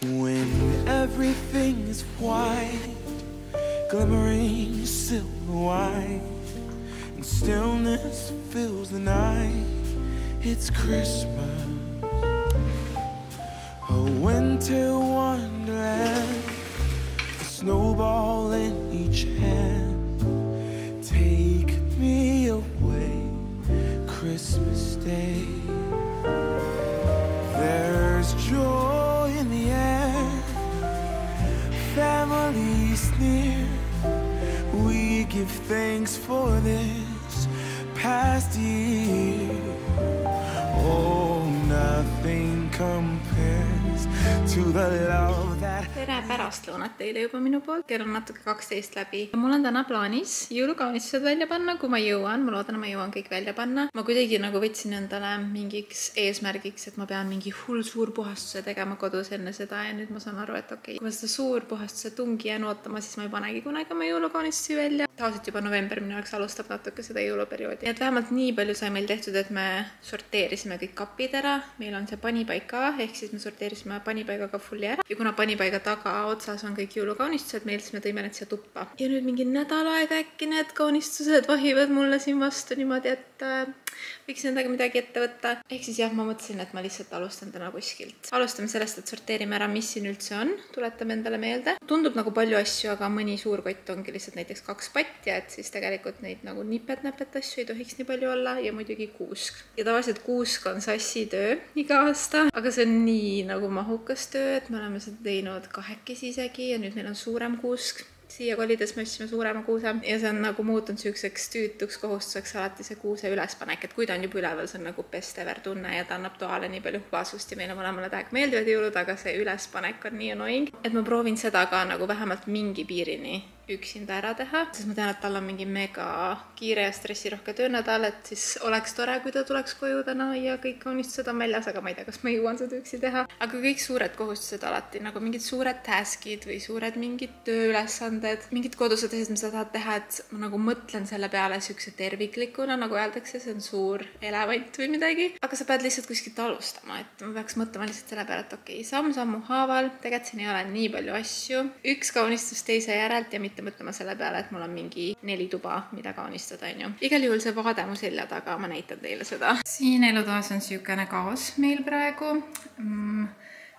When everything is white, glimmering silver white, and stillness fills the night, it's Christmas, a winter wonderland, a snowball in each hand. Take me away, Christmas Day. There's joy in the air, family's near. We give thanks for this past year. Oh, nothing compares to the love that... Tere pärastlõunat teile juba minu poolt. Kell on natuke 12 läbi. Mul on täna plaanis jõulukaunistused välja panna, kui ma jõuan. Ma loodan, ma jõuan kõik välja panna. Ma kuidagi nagu võtsin endale mingiks eesmärgiks, et ma pean mingi hull suur puhastuse tegema kodus enne seda ja nüüd ma saan aru, et okei, kui ma seda suur puhastuse tungi jään ootama, siis ma ei panegi kunagi oma jõulukaunistusi välja. Tavaliselt juba november minu jaoks alustab natuke seda jõuluperioodi. Et vähemalt nii palju sai meil tehtud, et me sorteerisime kõik kapid ära. Meil on see panipaika, ehk siis me sorteerisime panipaigaga fulli ära. Ja kuna panipaiga taga otsas on kõik jõulukaunistused meil, siis me tõime need siia tuppa. Ja nüüd mingi nädal aega äkki need kaunistused vahivad mulle siin vastu niimoodi, et võiks nendega midagi ette võtta. Ehk siis jah, ma mõtlesin, et ma lihtsalt alustan täna kuskilt. Alustame sellest, et sorteerime ära, mis siin üldse on. Tuletame endale meelde. Tundub nagu palju asju, aga mõni suur kott ongi lihtsalt näiteks 2 patja, et siis tegelikult neid nagu nipet-näpet asju ei tohiks nii palju olla ja muidugi kuusk. Ja tavaliselt kuusk on sassi töö iga aasta, aga see on nii nagu mahukas töö, et me oleme seda teinud 2 isegi ja nüüd meil on suurem kuusk. Siia kolides me ostsime suurema kuuse ja see on nagu muutunud süükseks tüütuks kohustuseks alati see kuuse ülespanek, et kui ta on juba üleval, see on nagu best ever tunne ja ta annab toale nii palju huvasust ja meile mõlemale täiega meeldivad jõulud, aga see ülespanek on nii annoying, et ma proovin seda ka nagu vähemalt mingi piirini üksinda ära teha, sest ma tean, et tal on mingi mega kiire ja stressirohke töönädal, et siis oleks tore, kui ta tuleks koju täna ja kõik kaunistused on väljas, aga ma ei tea, kas ma jõuan seda üksi teha. Aga kõik suured kohustused alati, nagu mingid suured taskid või suured mingid tööülesanded, mingid kodused asjad, mis sa tahad teha, et ma nagu mõtlen selle peale sükse terviklikuna, nagu öeldakse, see on suur elevant või midagi. Aga sa pead lihtsalt kuskilt alustama, et ma peaks mõtlema lihtsalt selle peale, et okei, samm-sammu haaval, tegelikult siin ei ole nii palju asju. Üks kaunistus teise järelt ja mitte mõtlema selle peale, et mul on mingi 4 tuba, mida kaunistada, on ju. Igal juhul see vaade mu selja taga, ma näitan teile seda. Siin elutoas on süükene kaos meil praegu.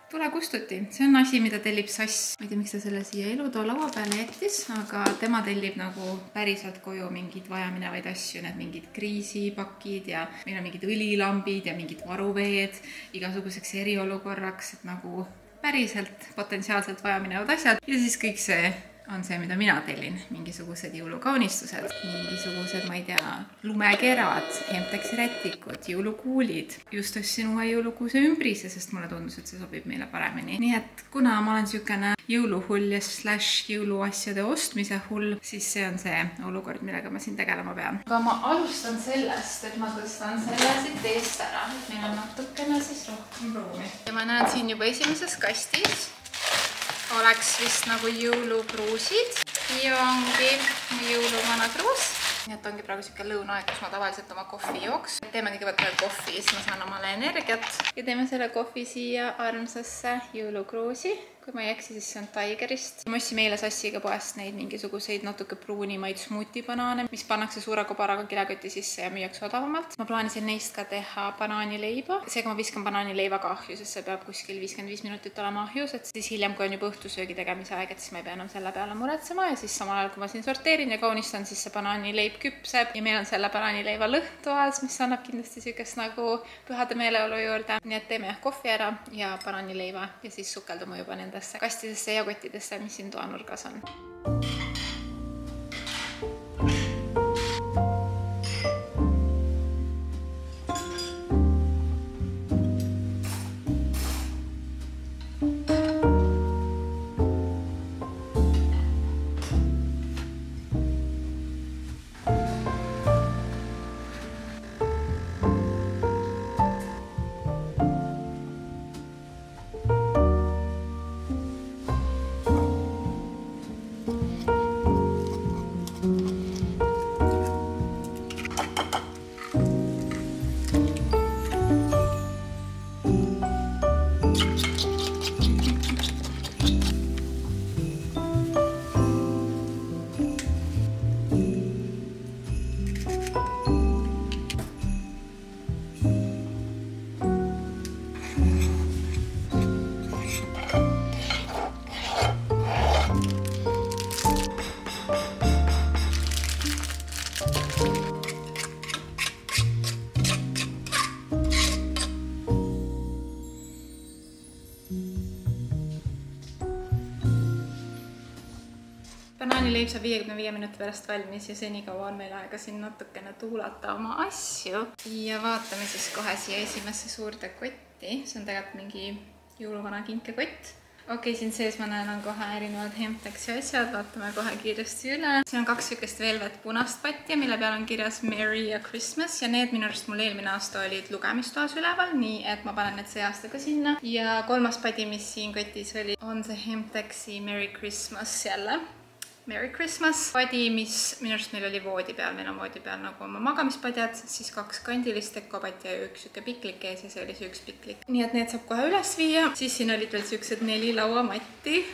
Tule kustuti. See on asi, mida tellib Sass. Ma ei tea, miks ta selle siia elutoa laua peale jättis, aga tema tellib nagu päriselt koju mingid vajaminevaid asju, need mingid kriisipakid ja meil on mingid õlilambid ja mingid varuveed igasuguseks eriolukorraks, et nagu päriselt potentsiaalselt vajaminevad asjad ja siis kõik see on see, mida mina tellin. Mingisugused jõulukaunistused, mingisugused, ma ei tea, lumekerad, Hemtexi rätikud, jõulukuulid. Just ostsin uue jõulukuuse ümbrise, sest mulle tundus, et see sobib meile paremini. Nii et kuna ma olen sükene jõuluhull ja / jõuluasjade ostmise hull, siis see on see olukord, millega ma siin tegelema pean. Aga ma alustan sellest, et ma tõstan selle siit eest ära. Meil on natukene siis rohkem ruumi. Ja ma näen siin juba esimeses kastis oleks vist nagu jõulukruusid ja ongi jõuluvana kruus. Nii et ongi praegu siuke lõunaaeg, kus ma tavaliselt oma kohvi jooks. Teeme kõigepealt veel kohvi, siis ma saan omale energiat. Ja teeme selle kohvi siia armsasse jõulukruusi. Kui ma ei eksi, siis see on Tigerist. Ma ostsime eile Sassiga poest neid mingisuguseid natuke pruunimaid smuutibanaane, mis pannakse suure kobaraga kilekoti sisse ja müüakse odavamalt. Ma plaanisin neist ka teha banaanileiba. Seega ma viskan banaanileiva ka ahju, sest see peab kuskil 55 minutit olema ahjus, et siis hiljem, kui on juba õhtusöögi tegemise aeg, et siis ma ei pea enam selle peale muretsema ja siis samal ajal, kui ma siin sorteerin ja kaunistan, siis see banaanileib küpseb ja meil on selle banaanileiva lõhn toas, mis annab kindlasti sükest nagu pühade meeleolu juurde. Nii et teeme kohvi ära ja banaanileiva ja siis sukeldume juba nendesse kastidesse ja kottidesse, mis siin toanurgas on. leib saab 55 minuti pärast valmis ja senikaua on meil aega siin natukene tuulata oma asju. Ja vaatame siis kohe siia esimesse suurde kotti. See on tegelikult mingi jõuluvana kinkekott. Okei, siin sees ma näen on kohe erinevad Hemtexi asjad, vaatame kohe kiiresti üle. Siin on 2 sükest velvet punast patti, mille peal on kirjas Merry ja Christmas ja need minu arust mul eelmine aasta olid lugemistoas üleval, nii et ma panen need see aasta ka sinna. Ja 3. padi, mis siin kotis oli, on see Hemtexi Merry Christmas jälle. Merry Christmas. Padi, mis minu arust meil oli voodi peal, meil on voodi peal nagu oma magamispadjad, siis 2 kandilist dekopatti ja 1 süke piklik ees ja see oli see 1 piklik. Nii et need saab kohe üles viia. Siis siin olid veel siuksed 4 lauamatti.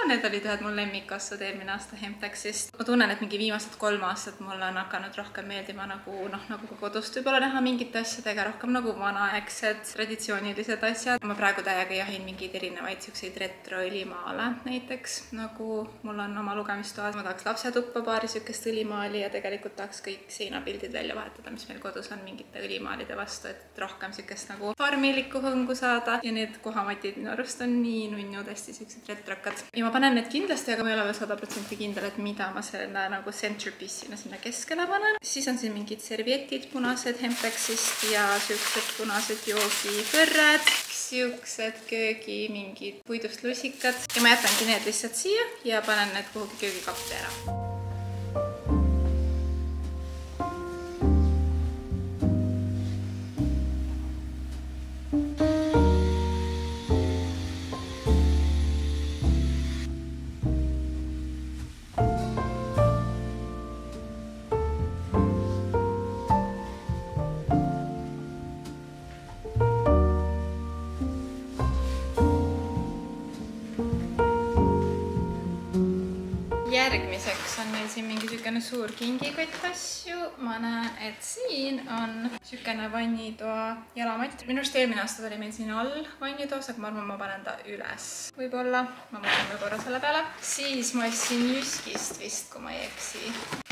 Need olid ühed mul lemmikassad eelmine aasta Hemtexist. Ma tunnen, et mingi viimased 3 aastat mulle on hakanud rohkem meeldima nagu ka kodust võib-olla näha mingite asjadega, rohkem nagu vanaaegsed, traditsioonilised asjad. Ma praegu täiega jahin mingeid erinevaid siukseid retroõlimaale näiteks, nagu mul on oma lugemistoas. Ma tahaks lapsetuppa paari siukest õlimaali ja tegelikult tahaks kõik seinapildid välja vahetada, mis meil kodus on mingite õlimaalide vastu, et rohkem siukest nagu farmilikku hõngu saada. Ja need kohamatid minu arust on nii nunnud, hästi siuksed retrokad. Ja ma panen need kindlasti, aga ma ei ole veel 100% kindel, et mida ma selle nagu centerpiece'ina sinna keskele panen. Siis on siin mingid servietid punased Hemtexist ja siuksed punased joogikõrred, siuksed köögi mingid puidust lusikad. Ja ma jätangi need lihtsalt siia ja panen need kuhugi köögikappi ära. Järgmiseks on meil siin mingi sükene suur kingikott asju. Ma näen, et siin on sükene vannitoa jalamatt. Minu arust eelmine aasta oli meil siin all vannitoos, aga ma arvan, ma panen ta üles. Võib-olla, ma mõtlen veel korra selle peale. Siis ma ostsin Jyskist vist, kui ma ei eksi.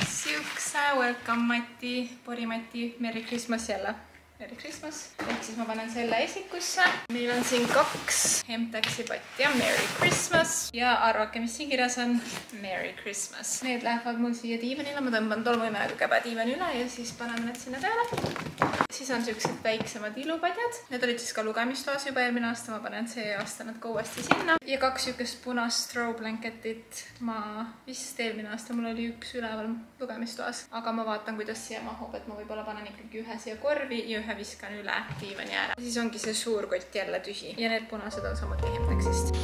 Siukse welcome mati, porimati, Merry Christmas jälle. Merry Christmas. Ehk siis ma panen selle esikusse. Meil on siin 2 Hemtexi patti ja Merry Christmas. Ja arvake, mis siin kirjas on Merry Christmas. Need lähevad mul siia diivanile. Ma tõmban tolmuimejaga käbe diivani üle ja siis panen need sinna peale. Siis on siuksed väiksemad ilupadjad. Need olid siis ka lugemistoas juba eelmine aasta. Ma panen see aasta nad ka uuesti sinna. Ja 2 siukest punast throw blanketit. Ma vist eelmine aasta mul oli 1 üleval lugemistoas. Aga ma vaatan, kuidas siia mahub, et ma võib-olla panen ikkagi 1 siia korvi ja 1 viskan üle diivani ära. Siis ongi see suur kott jälle tühi. Ja need punased on samuti Hemtexist.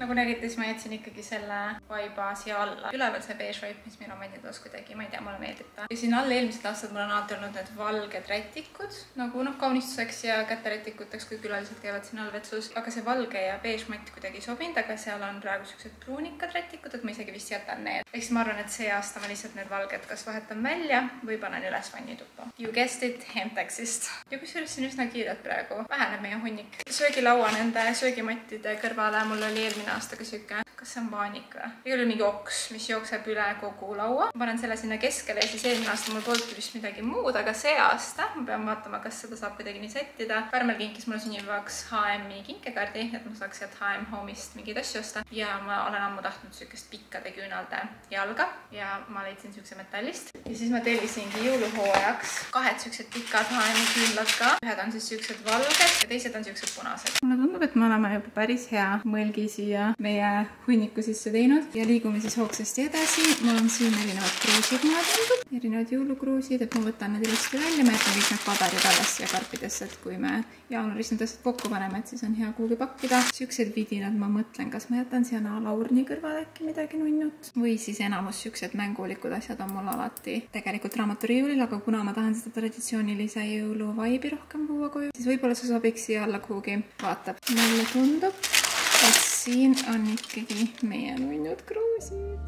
Nagu nägite, siis ma jätsin ikkagi selle vaiba siia alla. Üleval see beige vaip, mis meil on vannitoos kuidagi, ma ei tea, mulle meeldib ta. Ja siin all eelmised aastad mul on alati olnud need valged rätikud, nagu kaunistuseks ja käterätikuteks, kui külalised käivad siin all vetsus. Aga see valge ja beige matt kuidagi sobinud, aga seal on praegu siuksed pruunikad rätikud, et ma isegi vist jätan need. Eks ma arvan, et see aasta ma lihtsalt need valged kas vahetan välja või panen üles vannituppa. You guessed it, Hemtexist. Ja kusjuures siin üsna kiirelt praegu väheneb meie hunnik. Söögilaua nende söögimattide kõrvale mul oli eelmine aasta ka siuke, kas see on vaanik või? Igal oli mingi oks, mis jookseb üle kogu laua. Ma panen selle sinna keskele ja siis eelmine aasta mul polnud vist midagi muud, aga see aasta ma pean vaatama, kas seda saab kuidagi nii settida. Karmel kinkis mulle sünnipäevaks H&M-i kinkekaardi, et ma saaks sealt H&M Home'ist mingeid asju osta. Ja ma olen ammu tahtnud siukest pikkade küünalde jalga ja ma leidsin siukse metallist. Ja siis ma tellisingi jõuluhooajaks 2 siuksed pikad H&M-i küünlad ka. Ühed on siis siuksed valged ja teised on siuksed punased. Mulle tundub, et me oleme juba päris hea mõlgi siia meie hunniku sisse teinud ja liigume siis hoogsasti edasi. Mul on siin erinevad kruusid, mulle tundub. Erinevad jõulukruusid, et ma võtan need ilusti välja. Ma jätan kõik need paberid alles ja karpidesse, et kui me jaanuaris need asjad kokku paneme, et siis on hea kuhugi pakkida. Siuksed vidinad ma mõtlen, kas ma jätan siia laurni kõrval äkki midagi nunnut või siis enamus siuksed mängulikud asjad on mul alati tegelikult raamaturiiulil, aga kuna ma tahan seda traditsioonilise jõuluvaibi rohkem tuua koju, siis võib-olla see sobiks siia alla kuhugi. Vaatab, mulle tundub, et siin on ikkagi meie nunnud kruusid.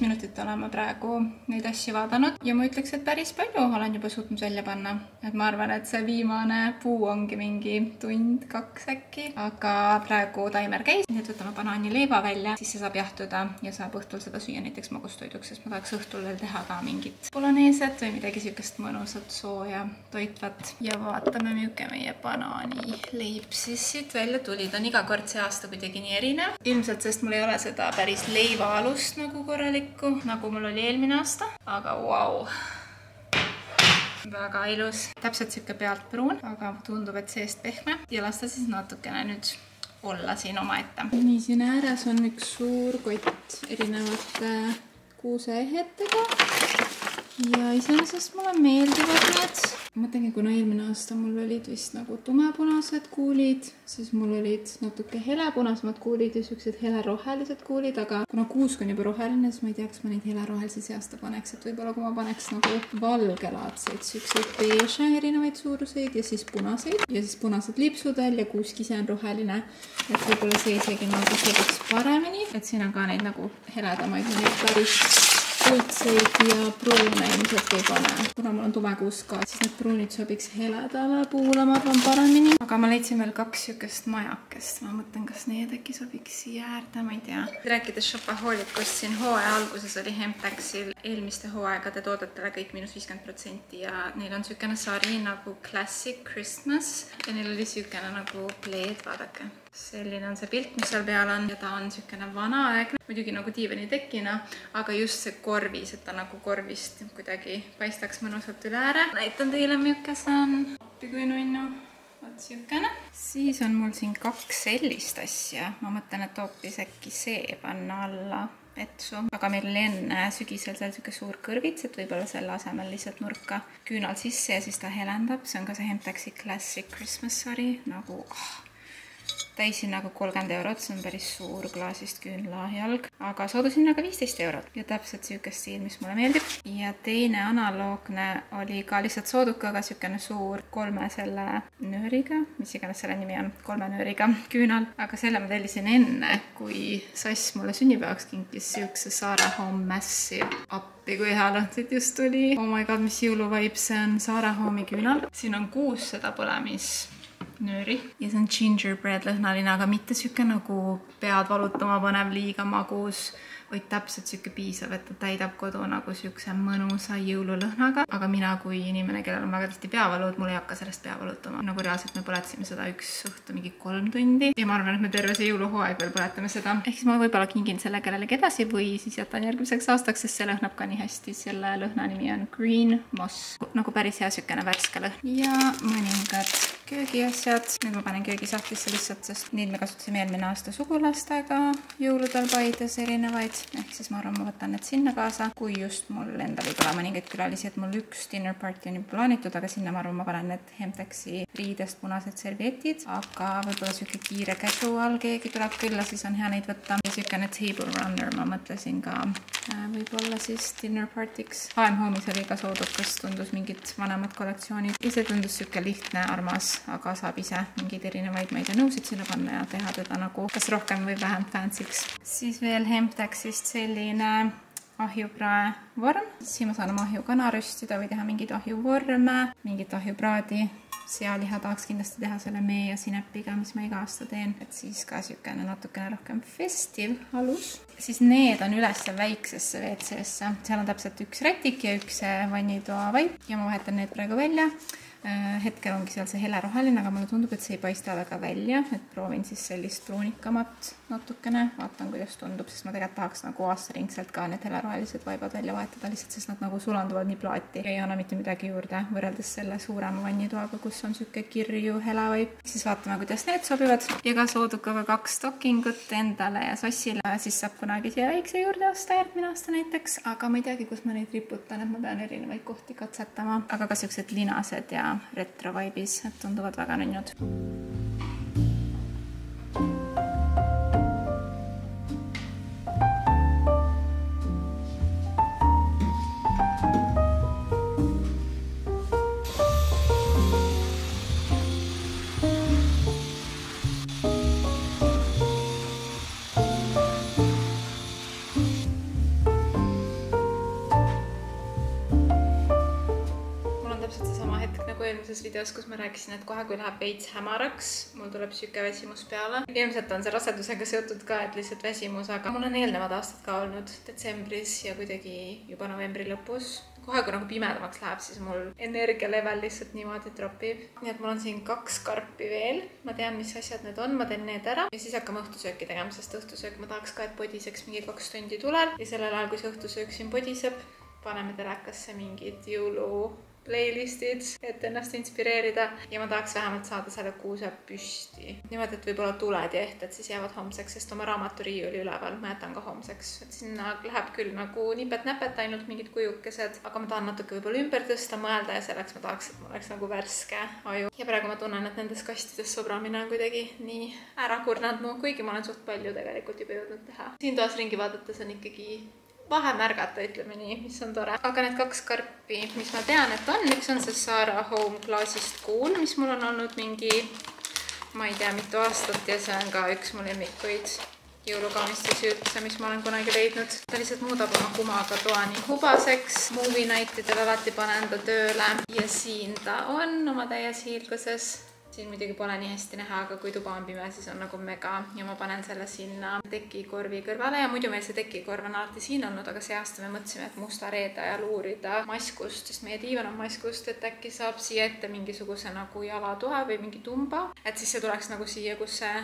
Minutit olen ma praegu neid asju vaadanud ja ma ütleks, et päris palju olen juba suutnud välja panna. Et ma arvan, et see viimane puu ongi mingi tund, 2 äkki, aga praegu taimer käis. Nüüd võtame banaanileiva välja, siis see saab jahtuda ja saab õhtul seda süüa näiteks magustoiduks, sest ma tahaks õhtul veel teha ka mingit boloneeset või midagi siukest mõnusat sooja toitvat. Ja vaatame, milline meie banaanileib siis siit välja tuli. Ta on iga kord see aasta kuidagi nii erinev. Ilmselt, sest mul ei ole seda päris leiva alust nagu korralikku, nagu mul oli eelmine aasta, aga vau. Väga ilus. Täpselt siuke pealt pruun, aga tundub, et seest pehme ja lasta siis natukene nüüd olla siin omaette. Nii, siin ääres on üks suur kott erinevate kuuseehetega ja iseenesest mulle meeldivad need. Ma mõtlengi, kuna eelmine aasta mul olid vist nagu tumepunased kuulid, siis mul olid natuke helepunasemad kuulid ja siuksed helerohelised kuulid, aga kuna kuusk on juba roheline, siis ma ei tea, kas ma neid helerohelisi see aasta paneks, et võib-olla kui ma paneks nagu valgelaadseid siukseid beige erinevaid suuruseid ja siis punaseid ja siis punased lipsud veel ja kuusk ise on roheline, et võib-olla see isegi nagu sobiks paremini, et siin on ka neid nagu heledamaid, neid päris kuldseid ja pruune ilmselt ei pane. Kuna mul on tumekuusk ka, siis need pruunid sobiks heledale puule, ma arvan paremini. Aga ma leidsin veel 2 siukest majakest. Ma mõtlen, kas need äkki sobiks siia äärde, ma ei tea. Rääkides shopahoolikust, siin hooaja alguses oli Hemptaxil eelmiste hooaegade toodetele kõik -50% ja neil on siukene sari nagu Classic Christmas ja neil oli siukene nagu pleed, vaadake. Selline on see pilt, mis seal peal on ja ta on siukene vanaaegne, muidugi nagu diivani tekina, aga just see korvis, et ta nagu korvist kuidagi paistaks mõnusalt üle ääre. Näitan teile, milline see on. Appi kui nunnu. Vaat siukene. Siis on mul siin 2 sellist asja. Ma mõtlen, et hoopis äkki see panna alla petsu. Aga meil oli enne sügisel seal siuke suur kõrvits, et võib-olla selle asemel lihtsalt nurka küünal sisse ja siis ta helendab. See on ka see Hemptaxi Classic Christmas sari. Nagu täisin nagu 30 €, see on päris suur klaasist küünlajalg, aga soodushinnaga 15 € ja täpselt siukest stiil, mis mulle meeldib. Ja teine analoogne oli ka lihtsalt soodukaga, siukene suur 3 selle nööriga, mis iganes selle nimi on, 3 nööriga küünal, aga selle ma tellisin enne, kui Sass mulle sünnipäevaks kinkis siukse Sarah Home Massive. Appi, kui hea lõhnad just tuli. Oh my god, mis jõuluvaib, see on Sarah Home'i küünal. Siin on 6 seda põlemis nööri ja see on gingerbread lõhnaline, aga mitte siuke nagu pead valutama panev liiga magus, vaid täpselt siuke piisav, et ta täidab kodu nagu siukse mõnusa jõululõhnaga, aga mina kui inimene, kellel on väga tihti peavalud, mul ei hakka sellest pea valutama. Nagu reaalselt me põletasime seda üks õhtu mingi 3 tundi ja ma arvan, et me terve see jõuluhooaeg veel põletame seda. Ehk siis ma võib-olla kingin selle kellelegi edasi või siis jätan järgmiseks aastaks, sest see lõhnab ka nii hästi. Selle lõhna nimi on Green Moss, nagu päris hea siukene värske lõhn ja mõningad köögiasjad. Nüüd ma panen köögisahtlisse lihtsalt, sest neid me kasutasime eelmine aasta sugulastega jõuludel Paides erinevaid. Ehk siis ma arvan, ma võtan need sinna kaasa, kui just mul endal ei tule mõningaid külalisi, et mul üks dinner party on juba plaanitud, aga sinna ma arvan, ma panen need Hemptaxi riidest punased servietid, aga võib-olla siuke kiire casual keegi tuleb külla, siis on hea neid võtta. Ja siukene table runner ma mõtlesin ka võib-olla siis dinner partyks. H&Home'is oli ka soodukas, tundus mingid vanemad kollektsioonid. Ise tundus siuke lihtne, armas, aga saab ise mingeid erinevaid, ma ei tea, nõusid sinna panna ja teha teda nagu kas rohkem või vähem fancyks. Siis veel Hemptaxist selline ahjuprae vorm. Siin ma saan oma ahjukana röstida või teha mingid ahjuvorme, mingit ahjupraadi. Sealiha tahaks kindlasti teha selle mee ja sinepiga, mis ma iga aasta teen. Et siis ka niisugune natukene rohkem festiv alus. Siis need on üles väiksesse WC-sse. Seal on täpselt üks rätik ja üks vannitoa vaip ja ma vahetan need praegu välja. Hetkel ongi seal see heleroheline, aga mulle tundub, et see ei paista väga välja, et proovin siis sellist pruunikamat natukene, vaatan, kuidas tundub, sest ma tegelikult tahaks nagu aastaringselt ka need helerohelised vaibad välja vahetada, lihtsalt sest nad nagu sulanduvad nii plaati ja ei anna mitte midagi juurde võrreldes selle suurema vannitoaga, kus on siuke kirju helevaip. Siis vaatame, kuidas need sobivad ja ka soodukaga 2 stockingut endale ja Sossile, siis saab kunagi siia väikse juurde osta järgmine aasta näiteks, aga ma ei teagi, kus ma neid riputan, et ma pean erinevaid kohti katsetama, aga ka siuksed linased ja retro vaibis, et tunduvad väga nunnud. Eelmises videos, kus ma rääkisin, et kohe kui läheb veits hämaraks, mul tuleb siuke väsimus peale. Ilmselt on see rasedusega seotud ka, et lihtsalt väsimus, aga mul on eelnevad aastad ka olnud detsembris ja kuidagi juba novembri lõpus. Kohe kui nagu pimedamaks läheb, siis mul energia level lihtsalt niimoodi tropib. Nii et mul on siin 2 karpi veel. Ma tean, mis asjad need on, ma teen need ära ja siis hakkame õhtusööki tegema, sest õhtusöök ma tahaks ka, et podiseks mingi 2 tundi tulel ja sellel ajal, kui see õhtusöök siin podiseb, paneme telekasse mingid jõulu playlistid, et ennast inspireerida ja ma tahaks vähemalt saada selle kuuse püsti. Niimoodi, et võib-olla tuled ja ehted siis jäävad homseks, sest oma raamaturiiuli üleval ma jätan ka homseks. Et sinna läheb küll nagu nipet-näpet ainult mingid kujukesed, aga ma tahan natuke võib-olla ümber tõsta, mõelda ja selleks ma tahaks, et ma oleks nagu värske aju. Ja praegu ma tunnen, et nendes kastides sobramine on kuidagi nii ära kurnanud mu, kuigi ma olen suht palju tegelikult juba jõudnud teha. Siin toas ringi vaadates on ikkagi vahe märgata, ütleme nii, mis on tore. Aga need 2 karpi, mis ma tean, et on, üks on see Zara Home Glassist Cool, mis mul on olnud mingi, ma ei tea, mitu aastat ja see on ka üks mu lemmikuid jõulukaunistus üldse, mis ma olen kunagi leidnud. Ta lihtsalt muudab oma kumaga toa nii hubaseks. Movie nightidel alati panen ta tööle ja siin ta on oma täies hiilguses. Siin muidugi pole nii hästi näha, aga kui tuba on pime, siis on nagu mega ja ma panen selle sinna tekikorvi kõrvale ja muidu meil see tekikorv on alati siin olnud, aga see aasta me mõtlesime, et musta reede ajal uurida maskust, sest meie diivan on maskust, et äkki saab siia ette mingisuguse nagu jalatoe või mingi tumba, et siis see tuleks nagu siia, kus see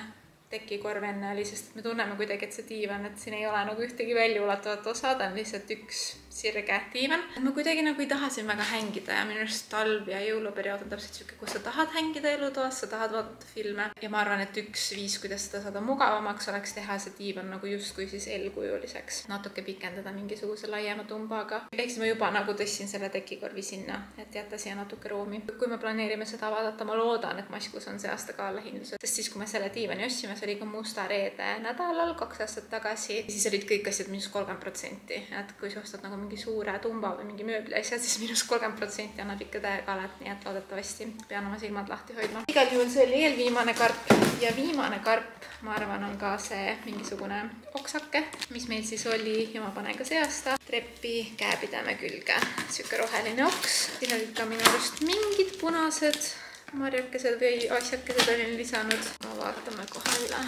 tekikorv enne oli, sest me tunneme kuidagi, et see diivan, et siin ei ole nagu ühtegi väljaulatuvat osa, ta on lihtsalt üks sirge diivan. Ma kuidagi nagu ei taha siin väga hängida ja minu arust talv ja jõuluperiood on täpselt siuke, kus sa tahad hängida elutoas, sa tahad vaadata filme ja ma arvan, et üks viis, kuidas seda saada mugavamaks, oleks teha see diivan nagu justkui siis L-kujuliseks. Natuke pikendada mingisuguse laiema tumbaga. Eks ma juba nagu tõssin selle tekikorvi sinna, et jätta siia natuke ruumi. Kui me planeerime seda vaadata, ma loodan, et Maskus on see aasta ka allahindlused, sest siis, kui me selle diivani ostsime, see oli ka musta reede nädalal 2 aastat tagasi, siis olid kõik asjad minus 30%, et kui sa ostad nagu mingi suure tumba või mingi mööbli asjad, siis minus 30% annab ikka täiega alet, nii et loodetavasti pean oma silmad lahti hoidma. Igal juhul see oli eelviimane karp ja viimane karp, ma arvan, on ka see mingisugune oksake, mis meil siis oli ja ma panen ka see aasta treppi käepideme külge. Siuke roheline oks, siin olid ka minu arust mingid punased marjakesed või asjakesed olin lisanud. Vaatame kohe üle.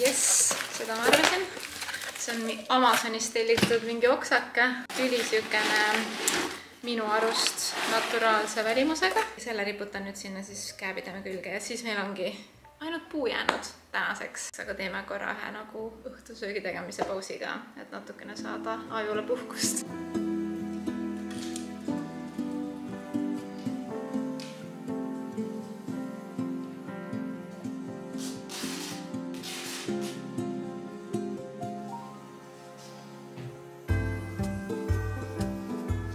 Jess, seda ma arvasin. See on Amazonist tellitud mingi oksake. Tüli siukene minu arust naturaalse välimusega. Selle riputan nüüd sinna siis käepideme külge ja siis meil ongi ainult puu jäänud tänaseks. Aga teeme korra ühe nagu õhtusöögi tegemise pausiga, et natukene saada ajule puhkust.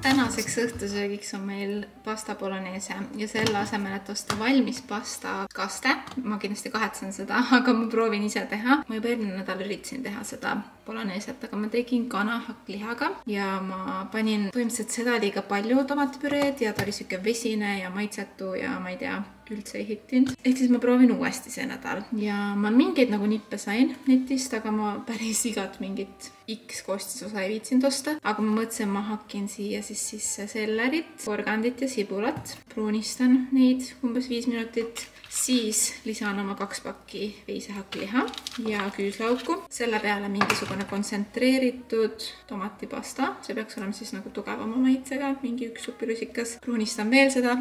Tänaseks õhtusöögiks on meil pasta bolognese ja selle asemel, et osta valmis pasta kaste, ma kindlasti kahetsen seda, aga ma proovin ise teha. Ma juba eelmine nädal üritasin teha seda bologneset, aga ma tegin kanahakklihaga ja ma panin põhimõtteliselt seda liiga palju tomatipüreed ja ta oli siuke vesine ja maitsetu ja ma ei tea, üldse ei hittinud. Ehk siis ma proovin uuesti see nädal ja ma mingeid nagu nippe sain netist, aga ma päris igat mingit X koostisosa ei viitsinud osta. Aga ma mõtlesin, ma hakkin siia siis sisse sellerit, porgandit ja sibulat. Pruunistan neid umbes 5 minutit. Siis lisan oma 2 pakki veisehakliha ja küüslauku. Selle peale mingisugune kontsentreeritud tomatipasta. See peaks olema siis nagu tugevama maitsega, mingi 1 supirusikas. Pruunistan veel seda,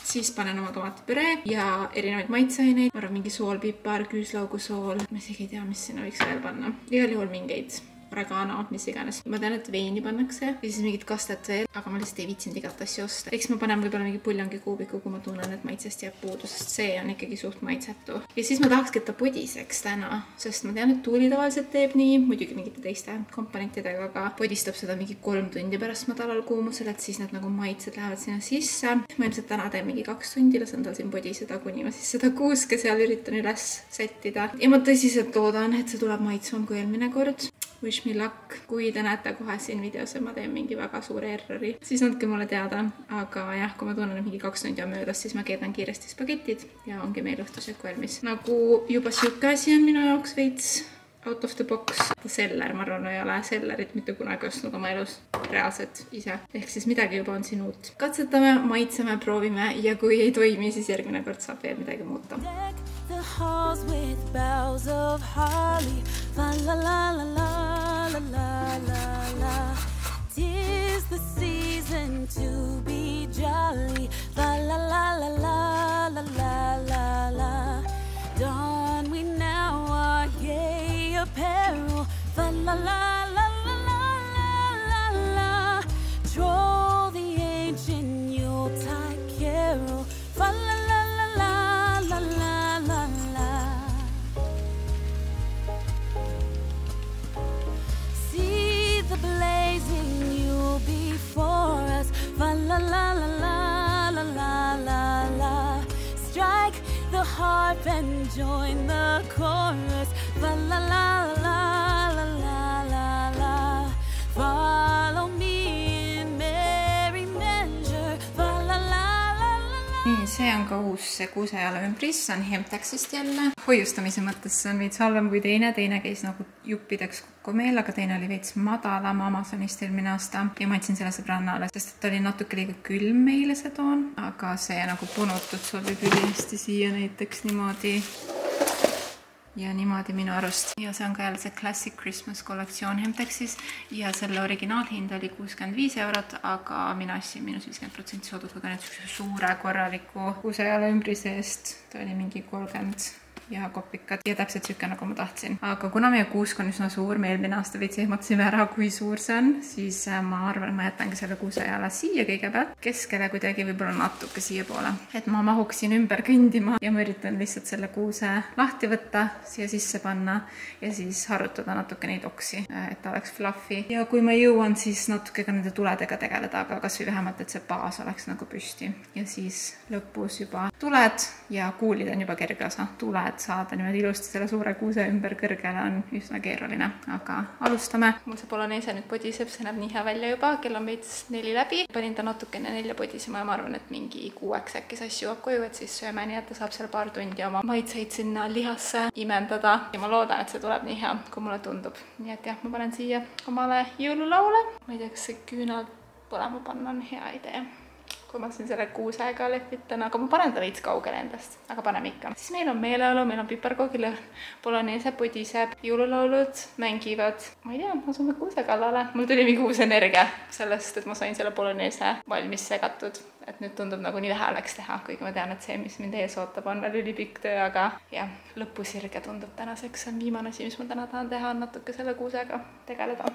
siis panen oma tomatipüree ja erinevaid maitseaineid. Ma arvan mingi sool, pipar, küüslaugusool. Ma isegi ei tea, mis sinna võiks veel panna. Igal juhul mingeid oregano, mis iganes. Ma tean, et veini pannakse ja siis mingid kastet veel, aga ma lihtsalt ei viitsinud igat asja osta. Eks ma panen võib-olla mingi puljongi kuubiku, kui ma tunnen, et maitsest jääb puudu, sest see on ikkagi suht maitsetu. Ja siis ma tahakski, et ta podiseks täna, sest ma tean, et Tuuli tavaliselt teeb nii, muidugi mingite teiste komponentidega, aga podistab seda mingi 3 tundi pärast madalal kuumusel, et siis need nagu maitsed lähevad sinna sisse. Ma ilmselt täna teen mingi 2 tundi, lasen tal siin podiseda, kuni ma siis seda kuuske seal üritan üles settida. Ja ma tõsiselt loodan, et see tuleb maitsvam kui eelmine kord. Wish me luck, kui te näete kohe siin videos, et ma teen mingi väga suure errori, siis andke mulle teada, aga jah, kui ma tunnen, et mingi 2 tundi on möödas, siis ma keedan kiiresti spagetid ja ongi meil õhtusöök valmis. Nagu juba siuke asi on minu jaoks veits out of the box. Seller, ma arvan, ei ole sellerit mitte kunagi ostnud oma elus reaalselt ise. Ehk siis midagi juba on siin uut. Katsetame, maitseme, proovime ja kui ei toimi, siis järgmine kord saab veel midagi muuta. The halls with boughs of holly, fa la la la la la la la la. 'Tis the season to be jolly, fa la la la la la la la la. Don we now our gay apparel, fa la la la la la la la. Troll the ancient Yuletide carol, fa la la la la la la la la. See the blazing Yule before us, fa la la la la la la la la. Strike the harp and join the chorus, fa la la la la la la la. Follow me in merry measure, fa la la la la la. Nii, see on ka uus kuusejala ümbris, see on Hemtexist jälle. Hoiustamise mõttes see on veits halvem kui teine käis nagu juppideks kokku meil, aga teine oli veits madalam Amazonist eelmine aasta ja ma andsin selle sõbrannale, sest et oli natuke liiga külm meile see toon, aga see nagu punutud sobib ülihästi siia näiteks niimoodi ja niimoodi minu arust. Ja see on ka jälle see Classic Christmas kollektsioon Hemtexis ja selle originaalhind oli 65 €, aga mina ostsin minus 50% soodusega nüüd suure korraliku kuusejala ümbrise eest. Ta oli mingi 30 ja kopikad ja täpselt siuke nagu ma tahtsin. Aga kuna meie kuusk on üsna suur, me eelmine aasta veits ehmatasime ära, kui suur see on, siis ma arvan, et ma jätangi selle kuusejala siia kõigepealt, keskele kuidagi võib-olla natuke siia poole, et ma mahuksin ümber kõndima ja ma üritan lihtsalt selle kuuse lahti võtta, siia sisse panna ja siis harutada natuke neid oksi, et ta oleks fluffy. Ja kui ma jõuan, siis natuke ka nende tuledega tegeleda, aga kas või vähemalt, et see baas oleks nagu püsti. Ja siis lõpus juba tuled ja kuulid on juba kerge osa. Tuled saada niimoodi ilusti selle suure kuuse ümber kõrgele on üsna keeruline, aga alustame. Mul see poloneese nüüd podiseb, see näeb nii hea välja juba, kell on veits 4 läbi. Panin ta natukene 4 podisema ja ma arvan, et mingi 6 äkki sass jõuab koju, et siis sööme nii, et ta saab seal paar tundi oma maitseid sinna lihasse imendada ja ma loodan, et see tuleb nii hea, kui mulle tundub. Nii et jah, ma panen siia omale jõululaule. Ma ei tea, kas see küünal põlema panna on hea idee, kui ma siin selle kuusega lehvitan, aga ma panen ta veits kaugele endast, aga paneme ikka. Siis meil on meeleolu, meil on piparkoogilõhn, poloneese podiseb, jõululaulud mängivad. Ma ei tea, ma asume kuuse kallale. Mul tuli mingi uus energia sellest, et ma sain selle poloneese valmis segatud. Et nüüd tundub nagu nii vähe oleks teha, kuigi ma tean, et see, mis mind ees ootab, on veel ülipikk töö, aga jah, lõpusirge tundub tänaseks. See on viimane asi, mis ma täna tahan teha, on natuke selle kuusega tegeleda.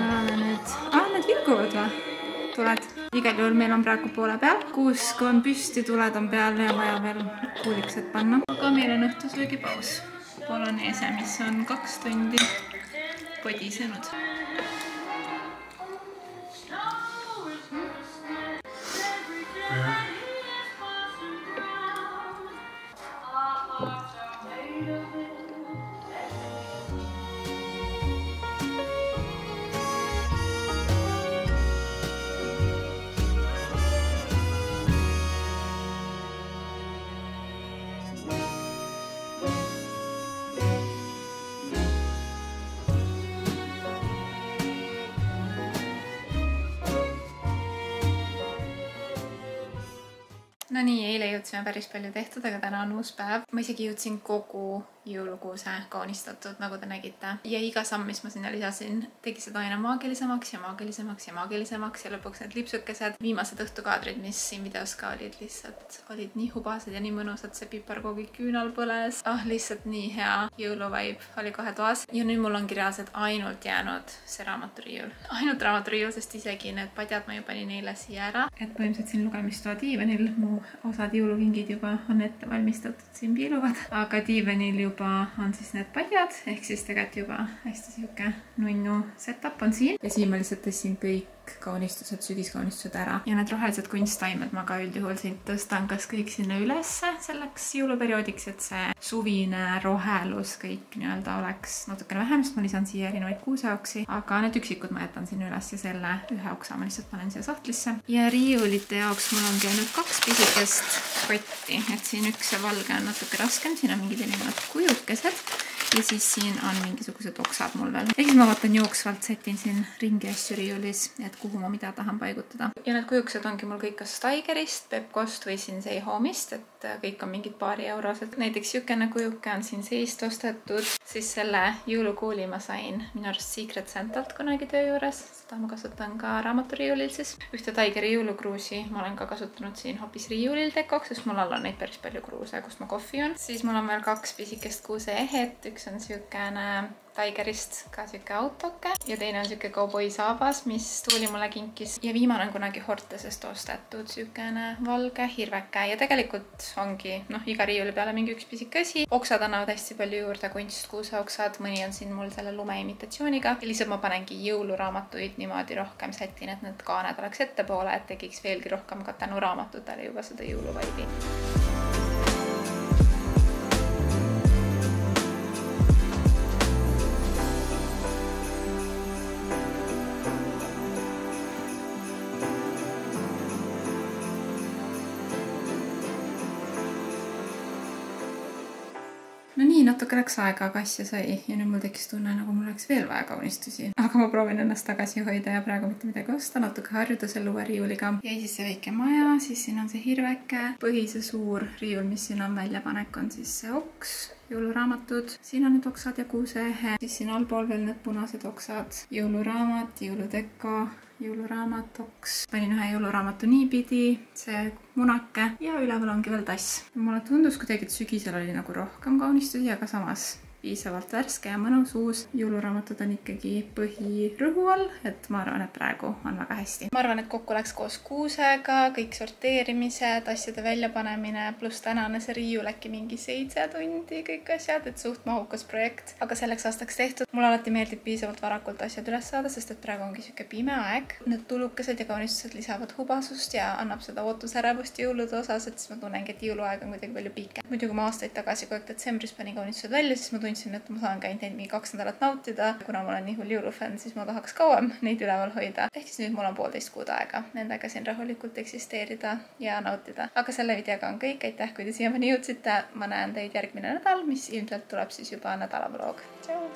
me oleme nüüd... need vilguvad või? Tuled. Igal juhul meil on praegu poole peal. Kuusk on püsti, tuled on peal ja vaja veel kuuliksed panna. Aga meil on õhtusöögipaus. Bolognese, mis on 2 tundi podisenud. No nii, eile jõudsime päris palju tehtud, aga täna on uus päev. Ma isegi jõudsin kogu jõulukuuse kaunistatud, nagu te nägite. Ja iga samm, mis ma sinna lisasin, tegi seda aina maagilisemaks ja maagilisemaks ja maagilisemaks ja lõpuks need lipsukesed. Viimased õhtukaadrid, mis siin videos ka olid, lihtsalt olid nii hubased ja nii mõnusad. See piparkoogi küünal põles. Lihtsalt nii hea jõuluvaib oli kohe toas. Ja nüüd mul ongi reaalselt ainult jäänud see raamaturiiul. Ainult raamaturiiul, sest isegi need padjad ma ju panin eile siia ära. Et põhimõtteliselt siin lugemistoa diivanil mu osad jõulukingid juba on ette valmistatud, siin piiluvad. Aga diivanil juba on siis need padjad, ehk siis tegelikult juba hästi siuke nunnu setup on siin. Ja siin ma lihtsalt tõstin kõik kaunistused, sügiskaunistused ära. Ja need rohelised kunsttaimed ma ka üldjuhul siit tõstan kas kõik sinna ülesse selleks jõuluperioodiks, et see suvine rohelus kõik nii-öelda oleks natukene vähem, sest ma lisan siia erinevaid kuuseoksi. Aga need üksikud ma jätan sinna üles ja selle ühe oksa ma lihtsalt panen siia sahtlisse. Ja riiulite jaoks mul ongi ainult 2 pisikest kotti, et siin üks ja valge on natuke raskem, siin on mingid erinevad kujukesed. Ja siis siin on mingisugused oksad mul veel. Ehk siis ma vaatan jooksvalt, setin siin ringi asju riiulis, et kuhu ma mida tahan paigutada. Ja need kujuksed ongi mul kõik kas Steigerist, Pepcost või siin Say Home'ist, et kõik on mingid €2. Näiteks jükene kujuke on siin seist ostetud. Siis selle jõulukuuli ma sain minu arust Secret Santalt kunagi töö juures. Seda ma kasutan ka raamaturiiulil siis. Ühte Steigeri jõulukruusi ma olen ka kasutanud siin hoopis riiulil dekoks, sest mul all on neid päris palju kruuse, kust ma kohvi on. Siis mul on veel 2 pisikest kuuseehet. Üks on siukene Steigerist ka siuke autoke ja teine on siuke Cowboy saabas, mis Tuuli mulle kinkis. Ja viimane on kunagi Hortesest ostetud siukene valge hirveke ja tegelikult ongi iga riiuli peale mingi üks pisike asi. Oksad annavad hästi palju juurde, kunstkuuseoksad, mõni on siin mul selle lume imitatsiooniga. Ja lihtsalt ma panengi jõuluraamatuid niimoodi rohkem sätin, et need kaaned oleks ettepoole, et tegiks veelgi rohkem ka tänu raamatutele juba seda jõuluvaibi. No nii, natuke läks aega, aga asja sai ja nüüd mul tekkis tunne, nagu mul oleks veel vaja kaunistusi. Aga ma proovin ennast tagasi hoida ja praegu mitte midagi osta, natuke harjuda selle uue riiuliga. Jäi siis see väike maja, siis siin on see hirveke. Põhise suur riiul, mis siin on väljapanek, on siis see oks, jõuluraamatud. Siin on need oksad ja kuuseehe. Siis siin allpool veel need punased oksad. Jõuluraamat, jõuludeko, jõuluraamat, oks. Panin ühe jõuluraamatu niipidi, see munake ja üleval ongi veel tass. Mulle tundus kuidagi, et sügisel oli nagu rohkem kaunistusi, aga samas piisavalt värske ja mõnus uus. Jõuluraamatud on ikkagi põhirõhu all, et ma arvan, et praegu on väga hästi. Ma arvan, et kokku läks koos kuusega, kõik sorteerimised, asjade väljapanemine, pluss tänane see riiul äkki mingi 7 tundi, kõik asjad, et suht mahukas projekt. Aga selleks aastaks tehtud. Mulle alati meeldib piisavalt varakult asjad üles saada, sest et praegu ongi siuke pime aeg. Need tulukesed ja kaunistused lisavad hubasust ja annab seda ootusärevust jõulude osas, et siis ma tunnengi, et jõuluaeg on kuidagi palju pikem. Muidu kui ma aastaid tagasi kogu aeg detsembris panin kaunistused välja, siis ma tundsin, et ma saan ka neid mingi 2 nädalat nautida. Kuna ma olen nii hull jõulufänn, siis ma tahaks kauem neid üleval hoida. Ehk siis nüüd mul on 1,5 kuud aega nendega siin rahulikult eksisteerida ja nautida. Aga selle videoga on kõik. Aitäh, kui te siiamaani jõudsite. Ma näen teid järgmine nädal, mis ilmselt tuleb siis juba nädalavlog. Tšau!